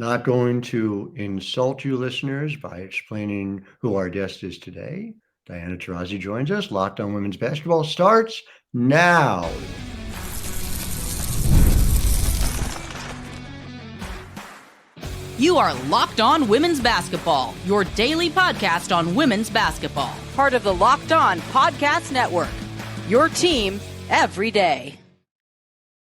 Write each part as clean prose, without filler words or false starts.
Not going to insult you listeners by explaining who our guest is today. Diana Taurasi joins us. Locked On Women's Basketball starts now. You are Locked On Women's Basketball, your daily podcast on women's basketball. Part of the Locked On Podcast Network, your team every day.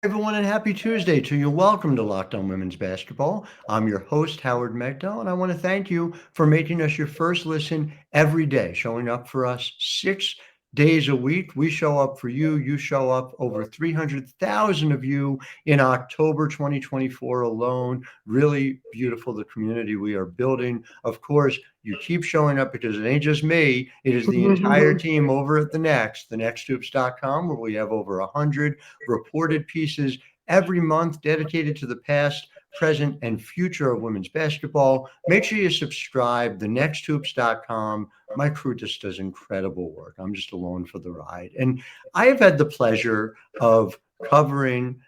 Everyone, and happy Tuesday to you. Welcome to Locked On Women's Basketball. I'm your host, Howard Megdal, and I want to thank you for making us your first listen every day, showing up for us 6 days a week. We show up for you. You show up, over 300,000 of you in October 2024 alone. Really beautiful, the community we are building. Of course, you keep showing up because it ain't just me. It is the entire team over at thenexthoops.com, where we have over 100 reported pieces every month dedicated to the past, present, and future of women's basketball. Make sure you subscribe, thenexthoops.com. My crew just does incredible work. I'm just along for the ride. And I have had the pleasure of covering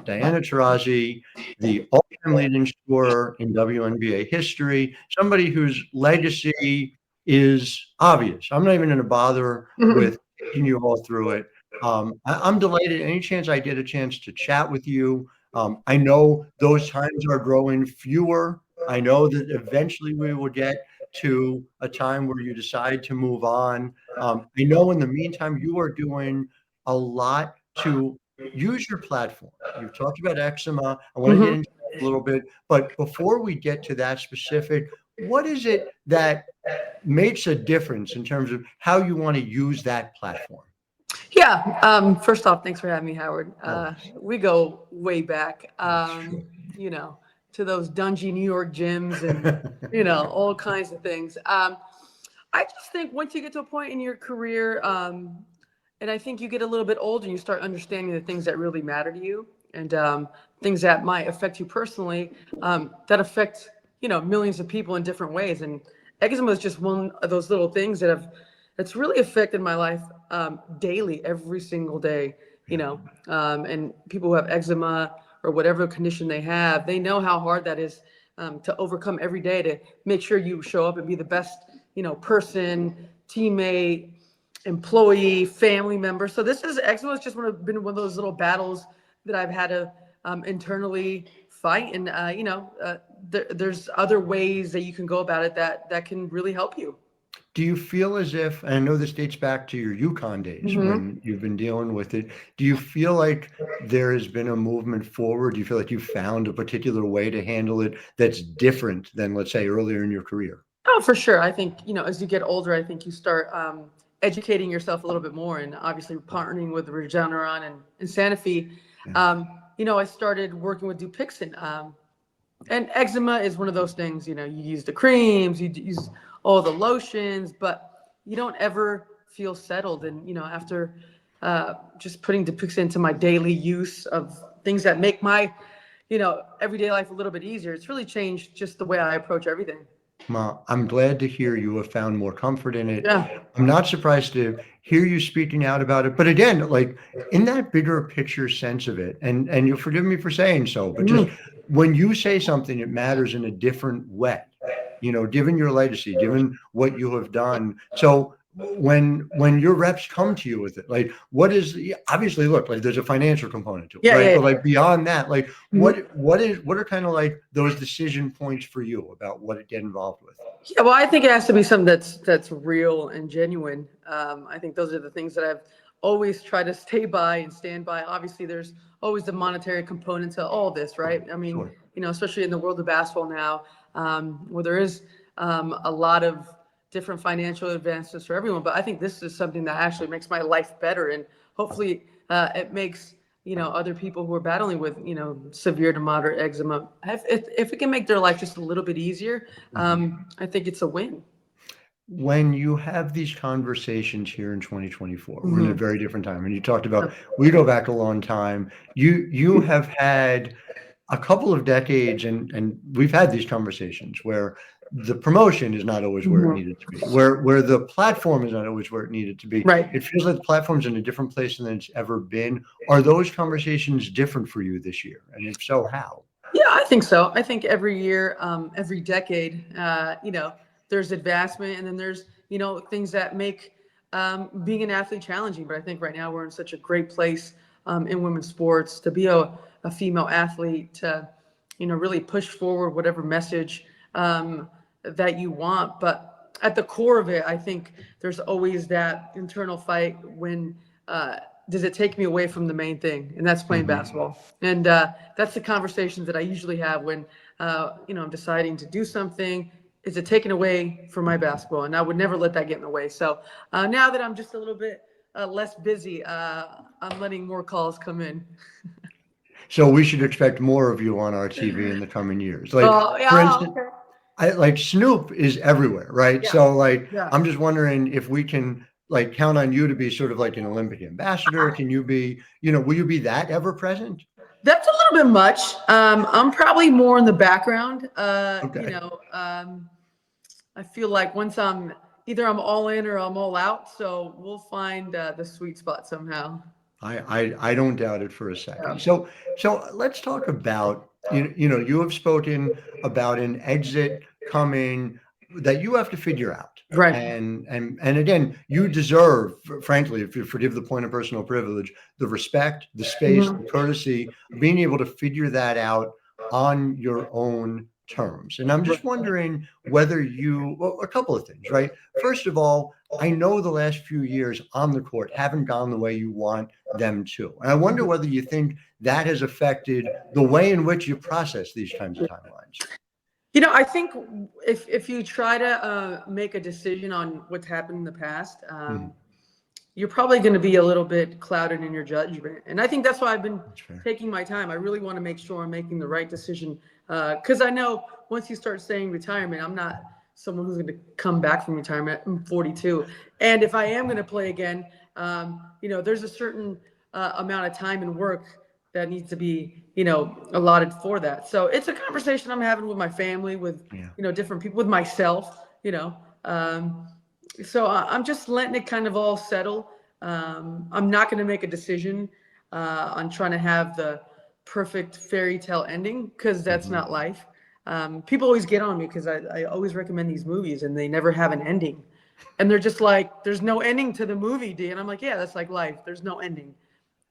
Diana Taurasi, the all-time leading scorer in WNBA history, somebody whose legacy is obvious. I'm not even going to bother with taking you all through it. I'm delighted any chance I get a chance to chat with you. I know those times are growing fewer. I know that eventually we will get to a time where you decide to move on. I know in the meantime, you are doing a lot to use your platform. You've talked about eczema. I want to get into it a little bit, but before we get to that specific, what is it that makes a difference in terms of how you want to use that platform? Yeah. First off, thanks for having me, Howard. We go way back, to those dungy New York gyms and, all kinds of things. I just think once you get to a point in your career, and I think you get a little bit older and you start understanding the things that really matter to you and things that might affect you personally, that affect, millions of people in different ways. And eczema is just one of those little things that's really affected my life daily, every single day, and people who have eczema or whatever condition they have, they know how hard that is to overcome every day, to make sure you show up and be the best, person, teammate, employee, family member. So eczema has just been one of those little battles that I've had to internally fight. And, there's other ways that you can go about it that can really help you. Do you feel as if, and I know this dates back to your UConn days when you've been dealing with it, do you feel like there has been a movement forward? Do you feel like you found a particular way to handle it that's different than, let's say, earlier in your career? Oh, for sure. I think, as you get older, I think you start educating yourself a little bit more, and obviously partnering with Regeneron and Sanofi. Yeah. I started working with Dupixent, and eczema is one of those things, you use the creams, you use all the lotions, but you don't ever feel settled. And, after just putting Dupixent into my daily use of things that make my, everyday life a little bit easier, it's really changed just the way I approach everything. Ma, I'm glad to hear you have found more comfort in it. Yeah. I'm not surprised to hear you speaking out about it. But again, like in that bigger picture sense of it, and you'll forgive me for saying so, but just when you say something, it matters in a different way, given your legacy, given what you have done. So when your reps come to you with it, like what is obviously look like there's a financial component to it, right? But like beyond that, like what are kind of like those decision points for you about what to get involved with? Yeah, well, I think it has to be something that's real and genuine. I think those are the things that I've always tried to stay by and stand by. Obviously, there's always the monetary component to all this, right? I mean, Sure. Especially in the world of basketball now, where there is a lot of different financial advances for everyone. But I think this is something that actually makes my life better. And hopefully it makes, other people who are battling with, severe to moderate eczema, if it can make their life just a little bit easier, I think it's a win. When you have these conversations here in 2024, we're in a very different time. And you talked about, we go back a long time. You have had a couple of decades, and we've had these conversations where the promotion is not always where it needed to be, where the platform is not always where it needed to be. Right. It feels like the platform's in a different place than it's ever been. Are those conversations different for you this year? And if so, how? Yeah, I think so. I think every year, every decade, there's advancement, and then there's, things that make being an athlete challenging. But I think right now we're in such a great place in women's sports to be a female athlete, to, really push forward whatever message that you want. But at the core of it, I think there's always that internal fight when does it take me away from the main thing, and that's playing basketball. And that's the conversations that I usually have when I'm deciding to do something. Is it taken away from my basketball? And I would never let that get in the way. So now that I'm just a little bit less busy, I'm letting more calls come in. So we should expect more of you on our TV in the coming years. Like, Yeah, for instance, okay. like Snoop is everywhere, right? Yeah. So like, Yeah. I'm just wondering if we can like count on you to be sort of like an Olympic ambassador. Can you be, will you be that ever present? That's a little bit much. I'm probably more in the background. Okay. I feel like once I'm all in or I'm all out. So we'll find the sweet spot somehow. I don't doubt it for a second. So let's talk about, you have spoken about an exit coming that you have to figure out. Right. And again, you deserve, frankly, if you forgive the point of personal privilege, the respect, the space, the courtesy, being able to figure that out on your own terms. And I'm just wondering whether a couple of things, right? First of all, I know the last few years on the court haven't gone the way you want them to. And I wonder whether you think that has affected the way in which you process these kinds of timelines. I think if you try to make a decision on what's happened in the past, you're probably going to be a little bit clouded in your judgment. And I think that's why I've been taking my time. I really want to make sure I'm making the right decision, because I know once you start saying retirement, I'm not someone who's going to come back from retirement. I'm 42. And if I am going to play again, there's a certain amount of time and work that needs to be, allotted for that. So it's a conversation I'm having with my family, with, different people, with myself, so I'm just letting it kind of all settle. I'm not going to make a decision on trying to have the perfect fairy tale ending, because that's not life. People always get on me because I always recommend these movies and they never have an ending. And they're just like, there's no ending to the movie, D. And I'm like, yeah, that's like life. There's no ending.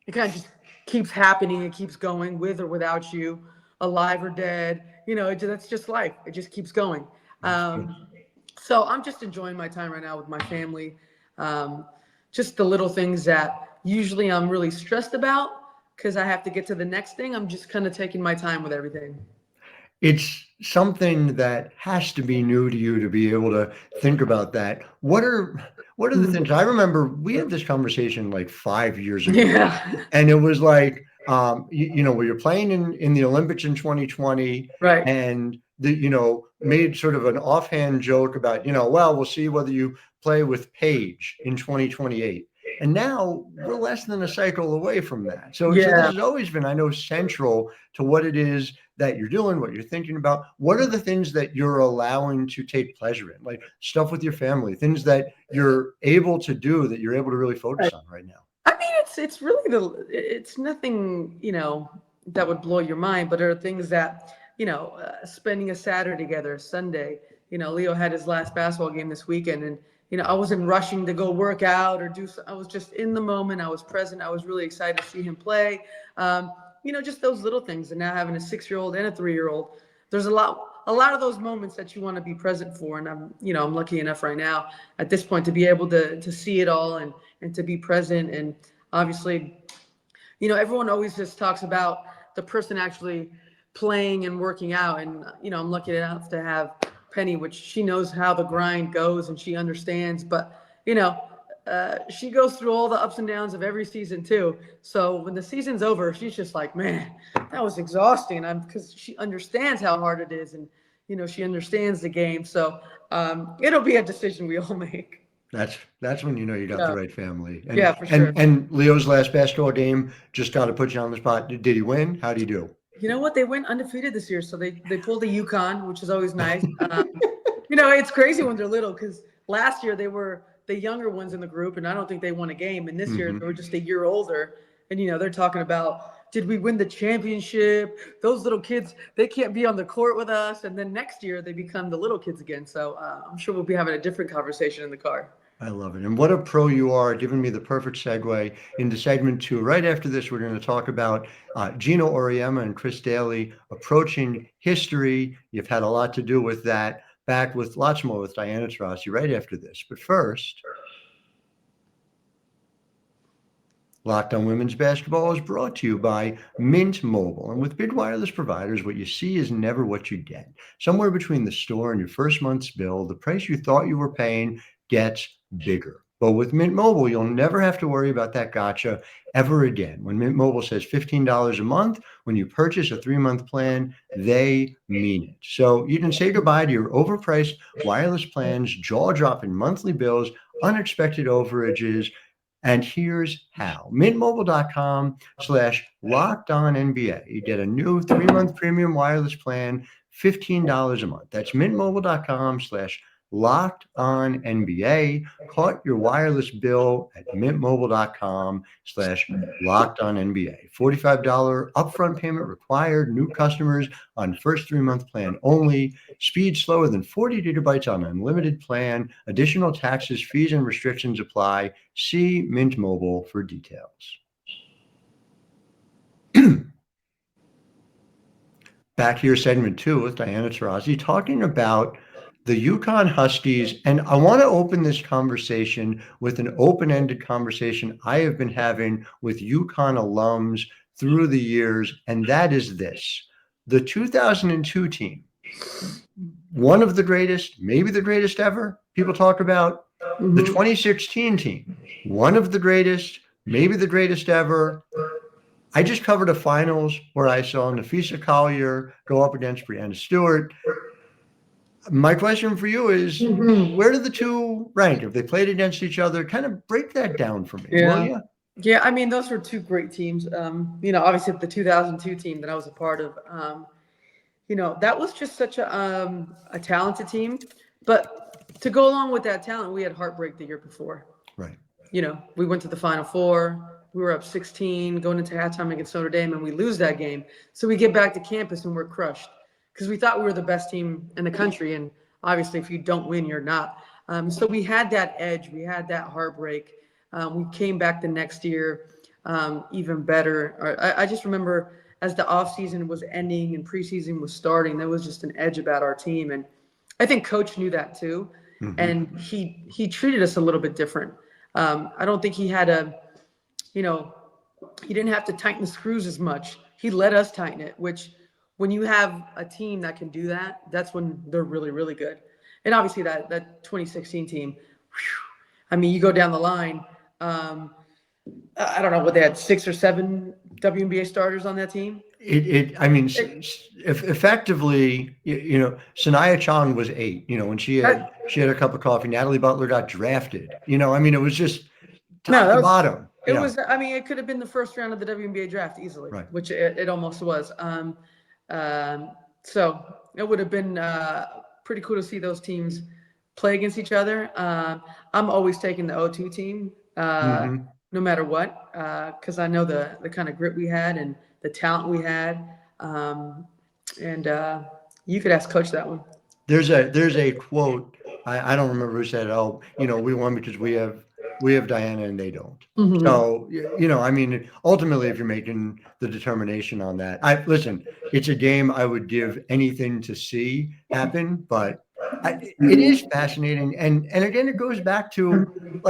It kind of just keeps happening. It keeps going with or without you, alive or dead. That's just life. It just keeps going. So I'm just enjoying my time right now with my family. Just the little things that usually I'm really stressed about because I have to get to the next thing. I'm just kind of taking my time with everything. It's something that has to be new to you to be able to think about that. What are the things? I remember we had this conversation like 5 years ago. Yeah. And it was like, where you're playing in the Olympics in 2020, right. And made sort of an offhand joke about, well, we'll see whether you play with Paige in 2028. And now we're less than a cycle away from that. So this has always been, I know, central to what it is that you're doing, what you're thinking about. What are the things that you're allowing to take pleasure in, like stuff with your family, things that you're able to do, that you're able to really focus on right now? I mean, it's really it's nothing, that would blow your mind, but there are things that, spending a Saturday together, Sunday, Leo had his last basketball game this weekend, and, I wasn't rushing to go work out or I was just in the moment. I was present. I was really excited to see him play. Just those little things. And now having a 6-year-old and a 3-year-old, there's a lot of those moments that you want to be present for. And I'm lucky enough right now at this point to be able to see it all and to be present. And obviously, everyone always just talks about the person actually playing and working out. And, I'm lucky enough to have Penny, which she knows how the grind goes and she understands. But, she goes through all the ups and downs of every season too. So when the season's over, she's just like, man, that was exhausting. Because she understands how hard it is. And, she understands the game. So it'll be a decision we all make. That's when you got the right family. And, for sure. And Leo's last basketball game, just got to put you on the spot. Did he win? How did he do? You know what? They went undefeated this year. So they pulled a UConn, which is always nice. It's crazy when they're little because last year they were the younger ones in the group, and I don't think they won a game. And this year they were just a year older. And, they're talking about did we win the championship? Those little kids, they can't be on the court with us. And then next year they become the little kids again. So I'm sure we'll be having a different conversation in the car. I love it. And what a pro you are, giving me the perfect segue into segment 2. Right after this, we're going to talk about Geno Auriemma and Chris Dailey approaching history. You've had a lot to do with that. Back with lots more with Diana Taurasi right after this. But first, Locked On Women's Basketball is brought to you by Mint Mobile. And with big wireless providers, what you see is never what you get. Somewhere between the store and your first month's bill, the price you thought you were paying gets bigger. But with Mint Mobile, you'll never have to worry about that gotcha ever again. When Mint Mobile says $15 a month, when you purchase a 3-month plan, they mean it. So you can say goodbye to your overpriced wireless plans, jaw-dropping monthly bills, unexpected overages. And here's how. Mintmobile.com/LockedOnNBA. You get a new 3-month premium wireless plan, $15 a month. That's mintmobile.com/LockedOnNBA. Caught your wireless bill at mintmobile.com/LockedOnNBA. $45 upfront payment required. New customers on first 3-month plan only. Speed slower than 40 gigabytes on unlimited plan. Additional taxes, fees, and restrictions apply. See Mint Mobile for details. Back here, segment 2 with Diana Taurasi, talking about the Yukon Huskies. And I want to open this conversation with an open-ended conversation I have been having with Yukon alums through the years, and that is this. The 2002 team, one of the greatest, maybe the greatest ever, people talk about. The 2016 team, one of the greatest, maybe the greatest ever. I just covered a finals where I saw Nafisa Collier go up against Brianna Stewart. My question for you is, where do the two rank? If they played against each other, kind of break that down for me, will you? Yeah, I mean, those were two great teams. Obviously the 2002 team that I was a part of, that was just such a talented team. But to go along with that talent, we had heartbreak the year before. Right. We went to the Final Four. We were up 16 going into halftime against Notre Dame, and we lose that game. So we get back to campus and we're crushed because we thought we were the best team in the country. And obviously, if you don't win, you're not. So we had that edge. We had that heartbreak. We came back the next year even better. I just remember as the offseason was ending and preseason was starting, there was just an edge about our team. And I think Coach knew that too. And he treated us a little bit different. I don't think he had he didn't have to tighten the screws as much. He let us tighten it, which when you have a team that can do that, that's when they're really, really good. And obviously that 2016 team, I mean, you go down the line, I don't know what they had, 6 or 7 WNBA starters on that team. Effectively, Sanaya Chong was 8, when she had a cup of coffee. Natalie Butler got drafted, it was just top to bottom. It was, it could have been the first round of the WNBA draft easily, right. Which it almost was. So it would have been pretty cool to see those teams play against each other. I'm always taking the O2 team, no matter what, because I know the kind of grit we had and the talent we had. And you could ask Coach that one. There's a quote. I don't remember who said, we won because we have Diana and they don't. So, ultimately, if you're making the determination on that, it's a game I would give anything to see happen, but it is fascinating. And again, it goes back to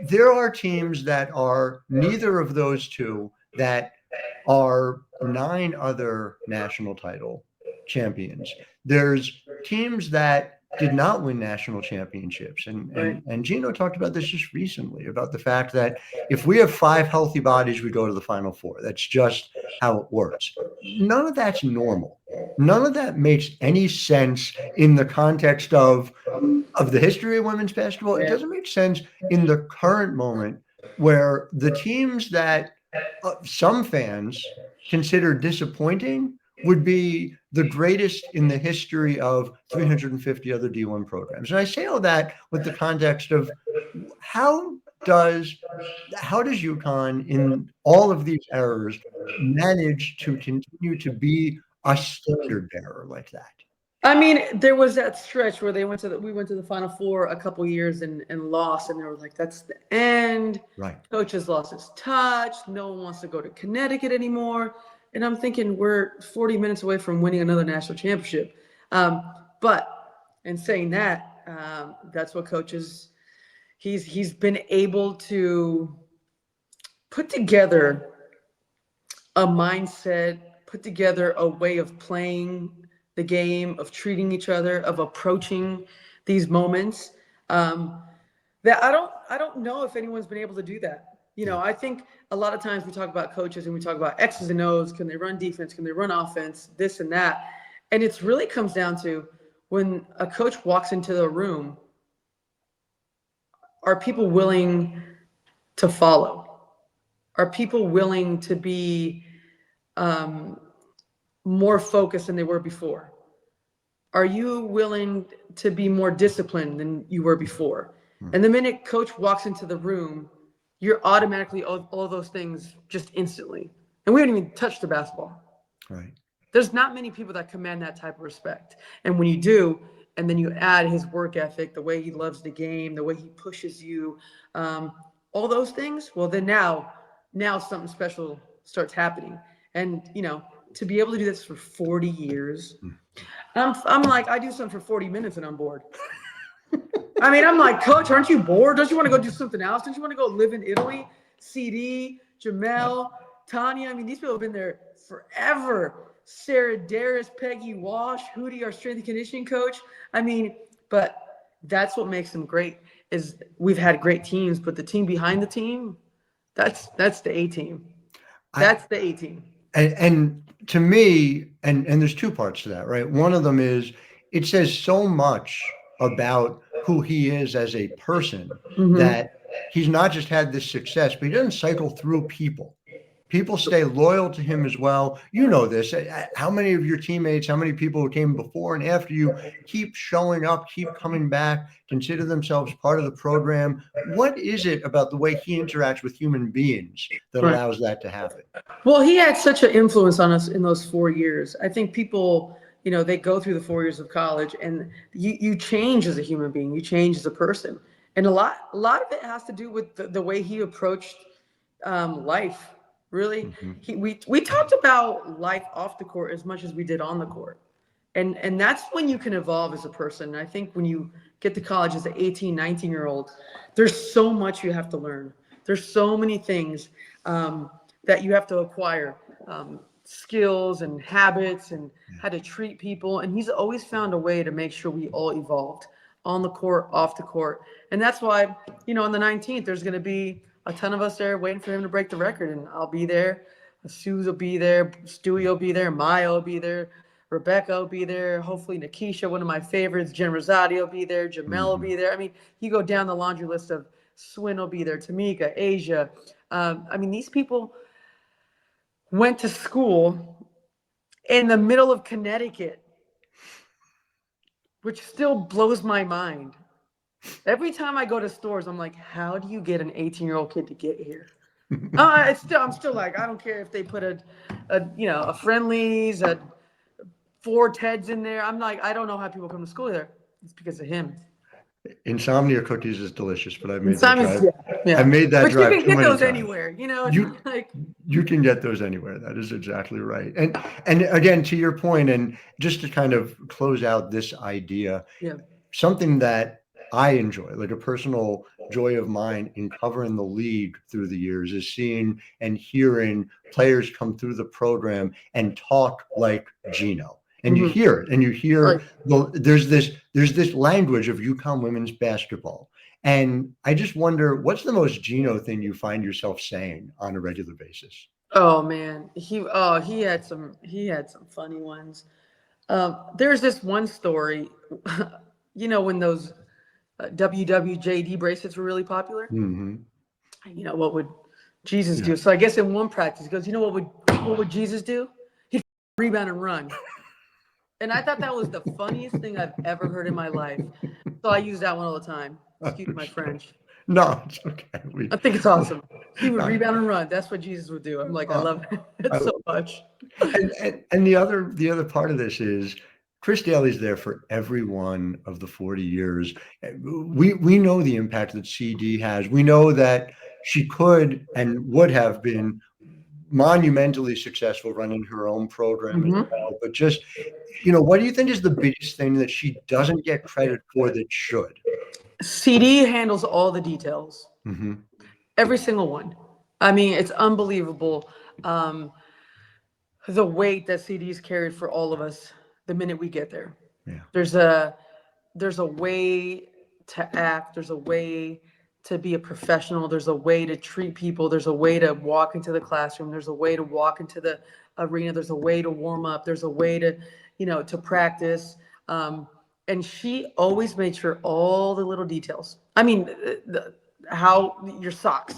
there are teams that are neither of those two that are 9 other national title champions. There's teams that did not win national championships. And Geno talked about this just recently, about the fact that if we have 5 healthy bodies, we go to the Final Four. That's just how it works. None of that's normal. None of that makes any sense in the context of the history of women's basketball. It doesn't make sense in the current moment where the teams that some fans consider disappointing would be the greatest in the history of 350 other D1 programs. And I say all that with the context of how how does UConn, in all of these errors, manage to continue to be a standard bearer like that? I mean, there was that stretch where we went to the Final Four a couple years and lost, and they were like, "That's the end." Right. Coach has lost his touch. No one wants to go to Connecticut anymore. And I'm thinking we're 40 minutes away from winning another national championship. But in saying that, that's what coaches. He's been able to put together a mindset, put together a way of playing the game, of treating each other, of approaching these moments, that I don't know if anyone's been able to do that. I think a lot of times we talk about coaches and we talk about X's and O's. Can they run defense? Can they run offense? This and that. And it really comes down to when a coach walks into the room, are people willing to follow? Are people willing to be more focused than they were before? Are you willing to be more disciplined than you were before? And the minute coach walks into the room, you're automatically all those things just instantly. And we haven't even touched the basketball. Right. There's not many people that command that type of respect. And when you do, and then you add his work ethic, the way he loves the game, the way he pushes you, all those things, well, then now something special starts happening. And, to be able to do this for 40 years, I'm like, I do something for 40 minutes and I'm bored. I mean, I'm like, Coach, aren't you bored? Don't you want to go do something else? Don't you want to go live in Italy? CD, Jamel, Tanya. I mean, these people have been there forever. Sarah Darris, Peggy Walsh, Hootie, our strength and conditioning coach. I mean, but that's what makes them great is we've had great teams, but the team behind the team, that's the A team. That's the A team. And to me, and there's two parts to that, right? One of them is it says so much about who he is as a person that he's not just had this success, but he doesn't cycle through people. People stay loyal to him as well. You know this. How many of your teammates, how many people who came before and after you keep showing up, keep coming back, consider themselves part of the program? What is it about the way he interacts with human beings that allows that to happen? Well, he had such an influence on us in those 4 years. I think people, they go through the 4 years of college and you change as a human being, you change as a person. And a lot of it has to do with the way he approached life. Really, we talked about life off the court as much as we did on the court. And that's when you can evolve as a person. And I think when you get to college as an 18, 19-year-old, there's so much you have to learn. There's so many things that you have to acquire, skills and habits and how to treat people. And he's always found a way to make sure we all evolved on the court, off the court. And that's why, on the 19th, there's going to be a ton of us there waiting for him to break the record. And I'll be there. Suze will be there. Stewie will be there. Maya will be there. Rebecca will be there. Hopefully Nikisha, one of my favorites. Jen Rosati will be there. Jamel will be there. I mean, you go down the laundry list of Swin will be there. Tamika, Asia. I mean, these people went to school in the middle of Connecticut, which still blows my mind. Every time I go to stores, I'm like, how do you get an 18-year-old kid to get here? I'm still like, I don't care if they put a Friendlies, a 4 Teds in there. I'm like, I don't know how people come to school there. It's because of him. Insomnia cookies is delicious, but I made that drive. Yeah. I made that drive. But you can get those times. Anywhere, You can get those anywhere. That is exactly right. And again, to your point, and just to kind of close out this idea, something that I enjoy, like a personal joy of mine in covering the league through the years, is seeing and hearing players come through the program and talk like Geno. And you hear it, and you hear there's this language of UConn women's basketball. And I just wonder, what's the most Geno thing you find yourself saying on a regular basis? Oh man, he had some funny ones. There's this one story, when those WWJD bracelets were really popular. What would Jesus do? So I guess in one practice, he goes, what would Jesus do? He'd rebound and run. And I thought that was the funniest thing I've ever heard in my life. So I use that one all the time. Excuse my French. No, it's okay. I think it's awesome. He would rebound and run. That's what Jesus would do. I'm like, I love it so much. And the other part of this is Chris Dailey's there for every one of the 40 years. We know the impact that CD has. We know that she could and would have been monumentally successful running her own program as well. But just, what do you think is the biggest thing that she doesn't get credit for that should? CD handles all the details. Every single one. I mean, it's unbelievable. The weight that CD's carried for all of us the minute we get there. Yeah. There's a way to act. There's a way to be a professional. There's a way to treat people. There's a way to walk into the classroom. There's a way to walk into the arena. There's a way to warm up. There's a way to, to practice. And she always made sure all the little details. I mean, how your socks,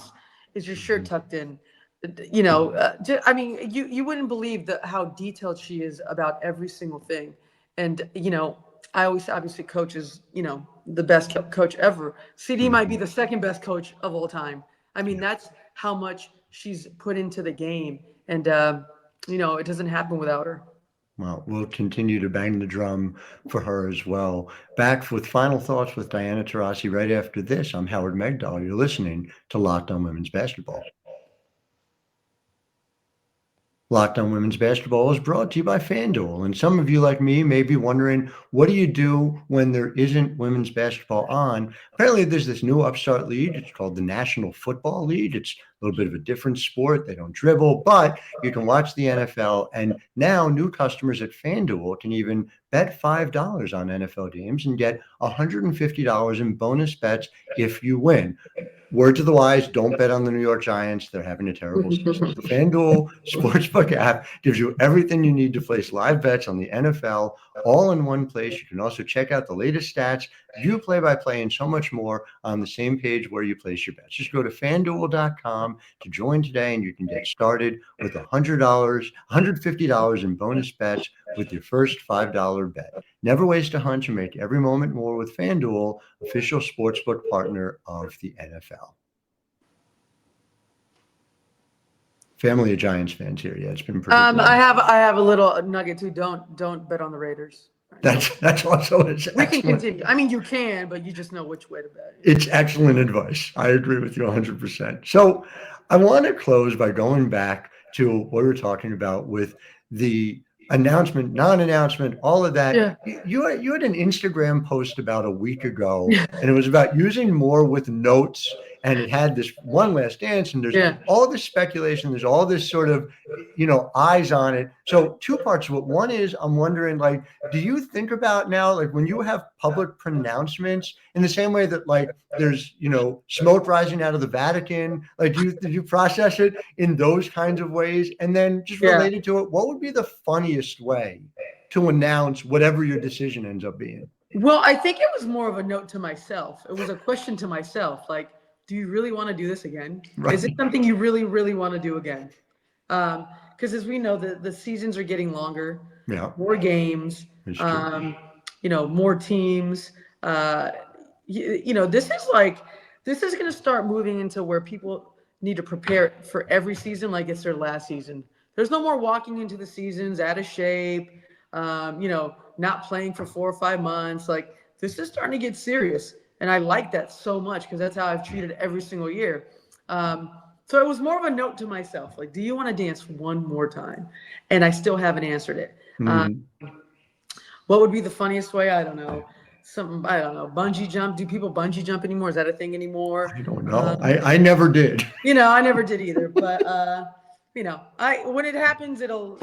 is your shirt tucked in? I mean, you wouldn't believe how detailed she is about every single thing. And, I always obviously coach is, the best coach ever. CD might be the second best coach of all time. I mean, that's how much she's put into the game. And, it doesn't happen without her. Well, we'll continue to bang the drum for her as well. Back with final thoughts with Diana Taurasi right after this. I'm Howard Megdal. You're listening to Locked On Women's Basketball. Locked On Women's Basketball is brought to you by FanDuel. And some of you, like me, may be wondering, what do you do when there isn't women's basketball on? Apparently, there's this new upstart league. It's called the National Football League. It's a little bit of a different sport. They don't dribble, but you can watch the NFL. And now new customers at FanDuel can even bet $5 on NFL games and get $150 in bonus bets if you win. Word to the wise, don't bet on the New York Giants. They're having a terrible season. The FanDuel Sportsbook app gives you everything you need to place live bets on the NFL all in one place. You can also check out the latest stats, view play-by-play, and so much more on the same page where you place your bets. Just go to FanDuel.com to join today, and you can get started with $150 in bonus bets with your first $5 bet. Never waste a hunch and make every moment more with FanDuel, official sportsbook partner of the NFL. Family of Giants fans here. Yeah, it's been pretty good. I have a little nugget too. Don't bet on the Raiders. That's also we can continue. I mean, you can, but you just know which way to bet. It's excellent advice. I agree with you 100%. So I want to close by going back to what we were talking about with the announcement, non-announcement, all of that. Yeah. You had an Instagram post about a week ago, and it was about using more with notes, and it had this one last dance, and there's all this speculation, there's all this sort of, eyes on it. So two parts of it. One is I'm wondering, like, do you think about now, like when you have public pronouncements in the same way that like there's, smoke rising out of the Vatican, like do you process it in those kinds of ways? And then just related to it, what would be the funniest way to announce whatever your decision ends up being? Well, I think it was more of a note to myself. It was a question to myself, like, do you really want to do this again? Right. Is it something you really, really want to do again? Because as we know, the seasons are getting longer, more games, more teams. This is going to start moving into where people need to prepare for every season like it's their last season. There's no more walking into the seasons out of shape, not playing for 4 or 5 months. Like, this is starting to get serious. And I like that so much because that's how I've treated every single year. So it was more of a note to myself, like, do you want to dance one more time? And I still haven't answered it. What would be the funniest way? I don't know. Bungee jump. Do people bungee jump anymore? Is that a thing anymore? I don't know. I never did. I never did either. But when it happens, it'll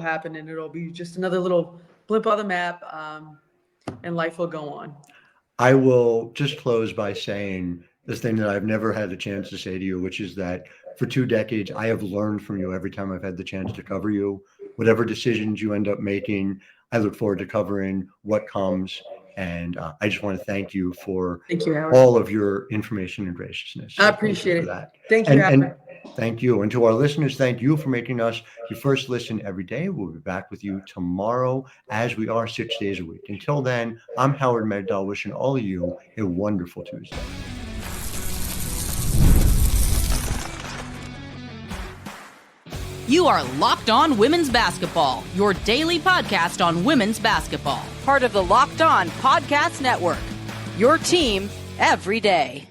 happen, and it'll be just another little blip on the map, and life will go on. I will just close by saying this thing that I've never had the chance to say to you, which is that for 2 decades, I have learned from you every time I've had the chance to cover you. Whatever decisions you end up making, I look forward to covering what comes. And I just want to thank you for all of your information and graciousness. I appreciate it. That. Thank you. And thank you. And to our listeners, thank you for making us your first listen every day. We'll be back with you tomorrow, as we are 6 days a week. Until then, I'm Howard Megdal, wishing all of you a wonderful Tuesday. You are Locked On Women's Basketball, your daily podcast on women's basketball. Part of the Locked On Podcast Network. Your team every day.